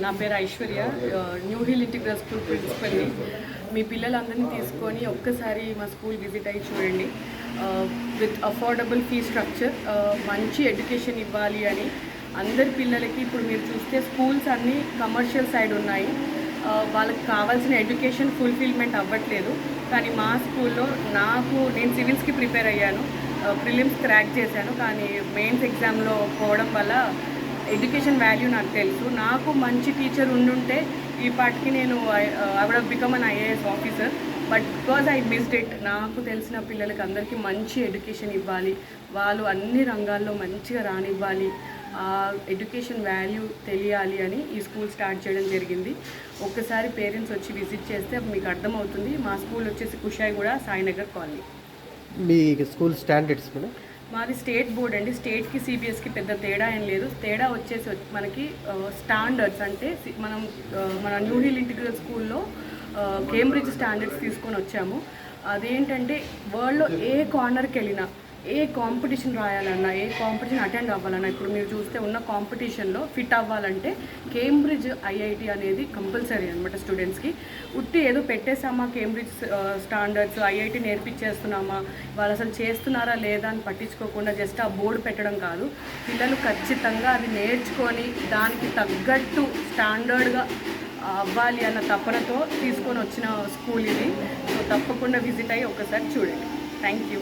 నా పేరు Aishwarya, new hill integral school ప్రిన్సిపల్ని. మీ పిల్లలందరినీ తీసుకొని ఒక్కసారి మా స్కూల్ విజిట్ అయ్యి చూడండి. విత్ అఫోర్డబుల్ ఫీ స్ట్రక్చర్, మంచి ఎడ్యుకేషన్ ఇవ్వాలి అని అందరి పిల్లలకి. ఇప్పుడు మీరు చూస్తే స్కూల్స్ అన్నీ కమర్షియల్ సైడ్ ఉన్నాయి, వాళ్ళకి కావాల్సిన ఎడ్యుకేషన్ ఫుల్ఫిల్మెంట్ అవ్వట్లేదు. కానీ మా స్కూల్లో నేను సివిల్స్కి ప్రిపేర్ అయ్యాను, ప్రిలిమ్స్ క్రాక్ చేశాను. కానీ మెయిన్స్ ఎగ్జామ్లో పోవడం వల్ల ఎడ్యుకేషన్ వాల్యూ నాకు తెలుసు. నాకు మంచి టీచర్ ఉండుంటే ఈ పాటికి నేను I would have become an IAS officer. But because I missed it. నాకు తెలిసిన పిల్లలకి అందరికీ మంచి ఎడ్యుకేషన్ ఇవ్వాలి, వాళ్ళు అన్ని రంగాల్లో మంచిగా రానివ్వాలి, ఎడ్యుకేషన్ వాల్యూ తెలియాలి అని ఈ స్కూల్ స్టార్ట్ చేయడం జరిగింది. ఒక్కసారి పేరెంట్స్ వచ్చి విజిట్ చేస్తే మీకు అర్థమవుతుంది. మా స్కూల్ వచ్చేసి కుషాయిగూడ, సాయినగర్ కాలనీ. మీ స్కూల్ స్టాండర్డ్స్ మేడం? మాది స్టేట్ బోర్డ్ అండి. స్టేట్కి సిబిఎస్కి పెద్ద తేడా ఏం లేదు. తేడా వచ్చేసి మనకి స్టాండర్డ్స్ అంటే మన న్యూ హిల్ ఇంటిగ్రల్ స్కూల్లో కేంబ్రిడ్జ్ స్టాండర్డ్స్ తీసుకొని వచ్చాము. అదేంటంటే వరల్డ్లో ఏ కార్నర్కి వెళ్ళినా, ఏ కాంపిటీషన్ రాయాలన్నా, ఏ కాంపిటీషన్ అటెండ్ అవ్వాలన్నా, ఇప్పుడు మీరు చూస్తే ఉన్న కాంపిటీషన్లో ఫిట్ అవ్వాలంటే కేంబ్రిడ్జ్ ఐఐటి అనేది కంపల్సరీ అనమాట స్టూడెంట్స్కి. ఉట్టి ఏదో పెట్టేసామా కేంబ్రిడ్జ్ స్టాండర్డ్స్ ఐఐటి నేర్పించేస్తున్నామా, వాళ్ళు అసలు చేస్తున్నారా లేదా అని పట్టించుకోకుండా జస్ట్ ఆ బోర్డు పెట్టడం కాదు. పిల్లలు ఖచ్చితంగా అది నేర్చుకొని దానికి తగ్గట్టు స్టాండర్డ్గా అవ్వాలి అన్న తపనతో తీసుకొని వచ్చిన స్కూల్ ఇది. సో తప్పకుండా విజిట్ అయ్యి ఒకసారి చూడండి. Thank you.